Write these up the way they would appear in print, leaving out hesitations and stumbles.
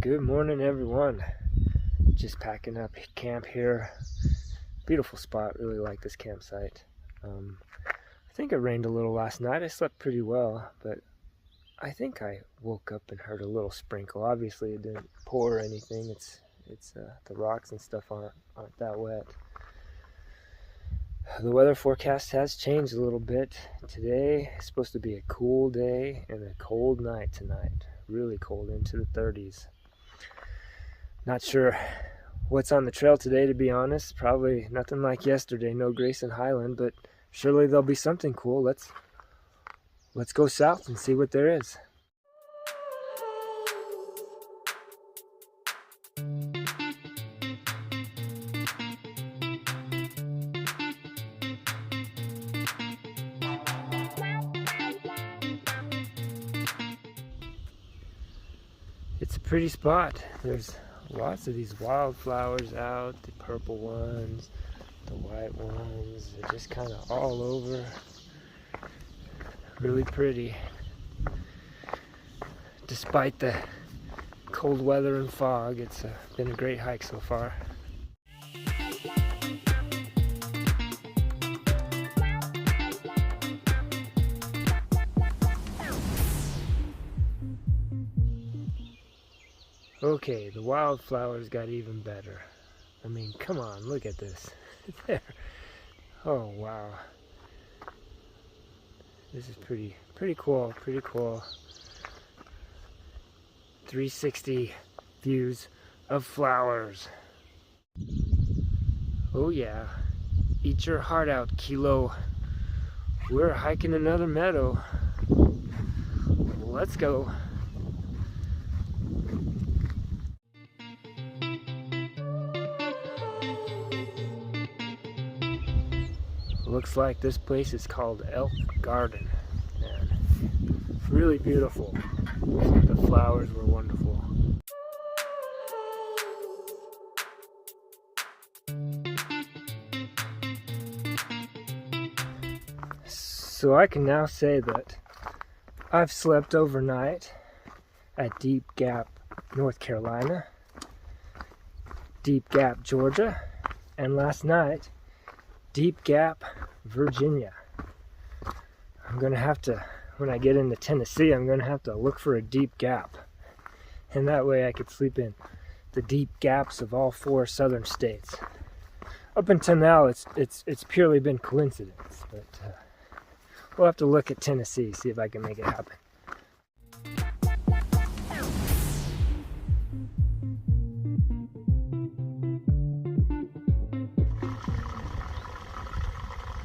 Good morning, everyone. Just packing up camp here. Beautiful spot. Really like this campsite. I think it rained a little last night. I slept pretty well, but I think I woke up and heard a little sprinkle. Obviously, it didn't pour or anything. It's the rocks and stuff aren't that wet. The weather forecast has changed a little bit. Today is supposed to be a cool day and a cold night tonight. Really cold, into the 30s. Not sure what's on the trail today, to be honest. Probably nothing like yesterday, no Grayson Highland, but surely there'll be something cool. Let's go south and see what there is. It's a pretty spot. There's lots of these wildflowers out, the purple ones, the white ones. They're just kind of all over. Really pretty. Despite the cold weather and fog, it's been a great hike so far. Okay, the wildflowers got even better. I mean, come on, look at this. There. Oh, wow. This is pretty cool, pretty cool. 360 views of flowers. Oh yeah, eat your heart out, Kilo. We're hiking another meadow. Let's go. Looks like this place is called Elk Garden. And really beautiful. The flowers were wonderful. So I can now say that I've slept overnight at Deep Gap, North Carolina, Deep Gap, Georgia, and last night, Deep Gap, Virginia. I'm gonna have to, when I get into Tennessee, I'm gonna have to look for a deep gap. And that way I could sleep in the deep gaps of all 4 southern states. Up until now, it's purely been coincidence, but we'll have to look at Tennessee, see if I can make it happen.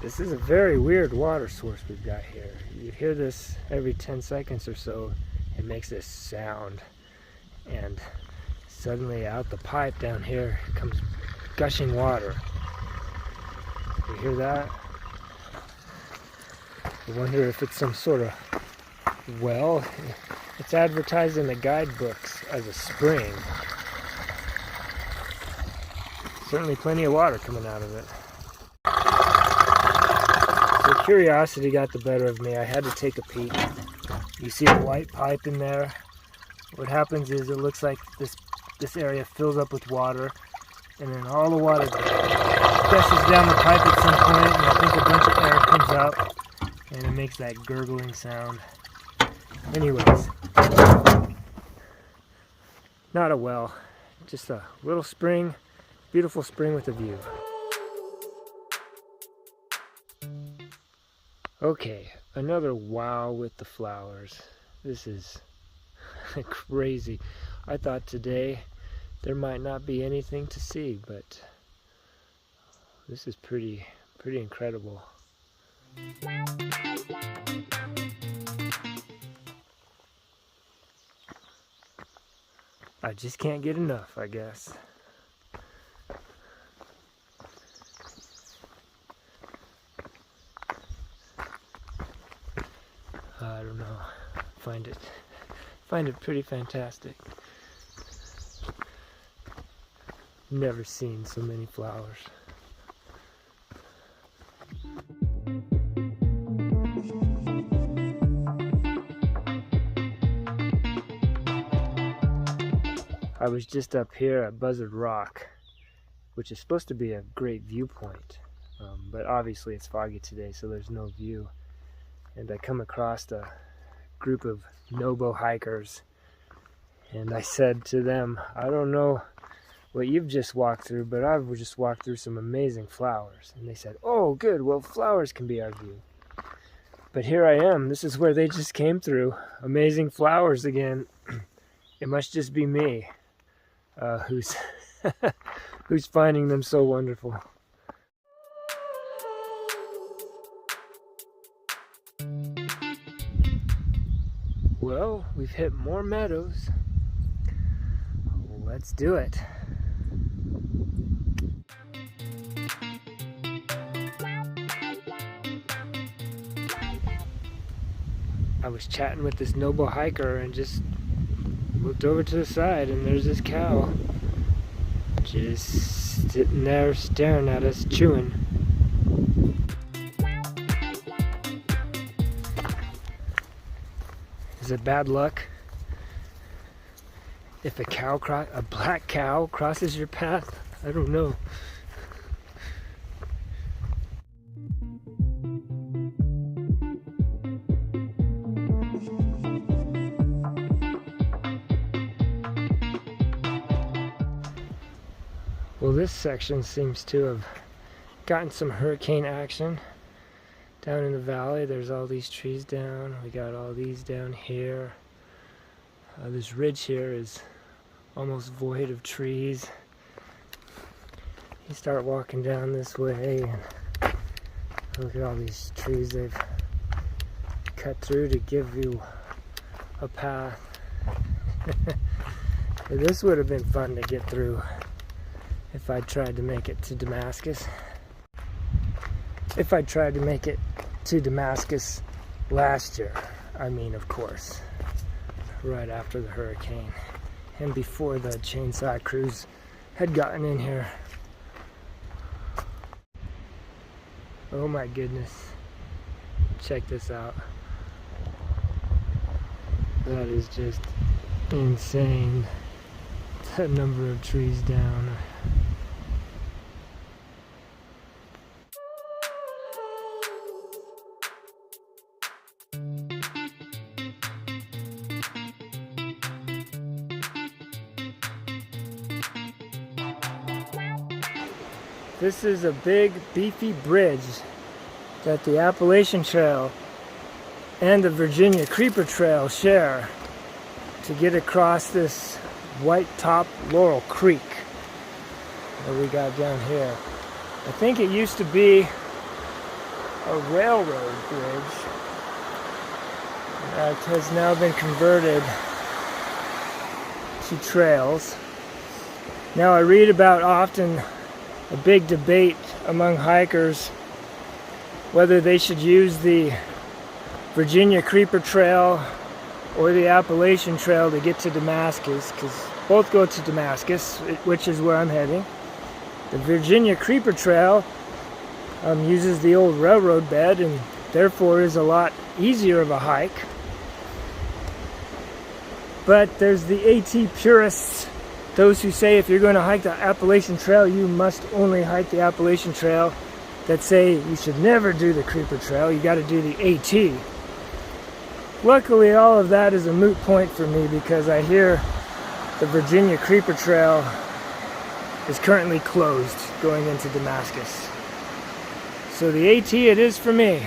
This is a very weird water source we've got here. You hear this every 10 seconds or so. It makes this sound. And suddenly out the pipe down here comes gushing water. You hear that? I wonder if it's some sort of well. It's advertised in the guidebooks as a spring. Certainly plenty of water coming out of it. So curiosity got the better of me. I had to take a peek. You see a white pipe in there. What happens is it looks like this area fills up with water, and then all the water gushes down the pipe at some point, and I think a bunch of air comes up, and it makes that gurgling sound. Anyways, not a well, just a little spring, beautiful spring with a view. Okay, another wow with the flowers. This is crazy. I thought today there might not be anything to see, but this is pretty incredible. I just can't get enough, I guess. I don't know. Find it pretty fantastic. Never seen so many flowers. I was just up here at Buzzard Rock, which is supposed to be a great viewpoint, but obviously it's foggy today, so there's no view. And I come across a group of SOBO hikers, and I said to them, I don't know what you've just walked through, but I've just walked through some amazing flowers. And they said, oh good, well flowers can be our view. But here I am, this is where they just came through. Amazing flowers again. It must just be me who's who's finding them so wonderful. Well, we've hit more meadows. Let's do it. I was chatting with this SOBO hiker and just looked over to the side, and there's this cow just sitting there staring at us, chewing. Is it bad luck if a black cow crosses your path? I don't know. Well, this section seems to have gotten some hurricane action. Down in the valley, there's all these trees down. We got all these down here. This ridge here is almost void of trees. You start walking down this way, and look at all these trees they've cut through to give you a path. This would have been fun to get through if I tried to make it to Damascus. If I tried to make it to Damascus last year, I mean, of course, right after the hurricane and before the chainsaw crews had gotten in here. Oh my goodness, check this out. That is just insane, the number of trees down. This is a big, beefy bridge that the Appalachian Trail and the Virginia Creeper Trail share to get across this white-top Laurel Creek that we got down here. I think it used to be a railroad bridge that has now been converted to trails. Now I read about often a big debate among hikers whether they should use the Virginia Creeper Trail or the Appalachian Trail to get to Damascus, because both go to Damascus, which is where I'm heading. The Virginia Creeper Trail uses the old railroad bed and therefore is a lot easier of a hike. But there's the AT purists, those who say if you're going to hike the Appalachian Trail, you must only hike the Appalachian Trail, that say you should never do the Creeper Trail, you got to do the AT. Luckily, all of that is a moot point for me, because I hear the Virginia Creeper Trail is currently closed going into Damascus. So the AT it is for me.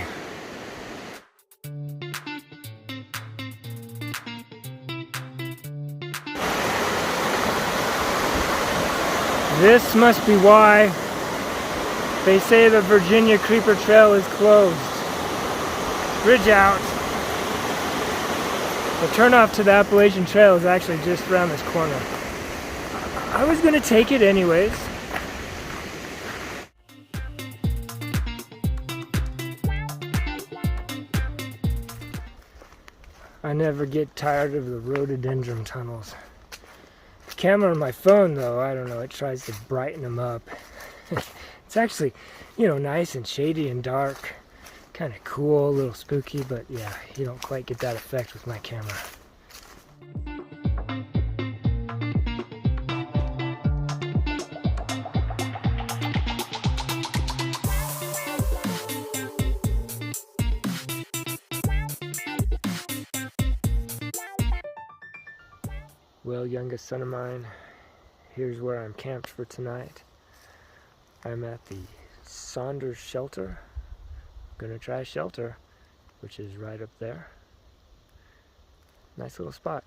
This must be why they say the Virginia Creeper Trail is closed. Bridge out. The turnoff to the Appalachian Trail is actually just around this corner. I was going to take it anyways. I never get tired of the rhododendron tunnels. The camera on my phone, though, I don't know, it tries to brighten them up. It's actually, nice and shady and dark. Kind of cool, a little spooky, but yeah, you don't quite get that effect with my camera. Well, youngest son of mine, here's where I'm camped for tonight. I'm at the Saunders shelter. Gonna try shelter, which is right up there. Nice little spot.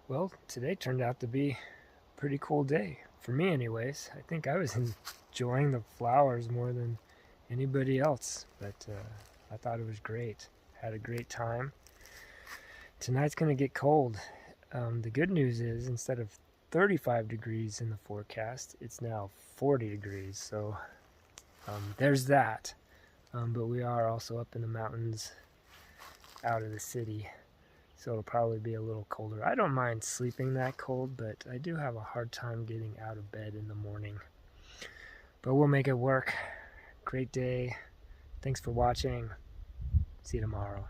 Well, today turned out to be a pretty cool day. For me anyways. I think I was enjoying the flowers more than anybody else. But I thought it was great. Had a great time. Tonight's gonna get cold. The good news is instead of 35 degrees in the forecast, it's now 40 degrees. So there's that. But we are also up in the mountains out of the city. So it'll probably be a little colder. I don't mind sleeping that cold, but I do have a hard time getting out of bed in the morning. But we'll make it work. Great day. Thanks for watching. See you tomorrow.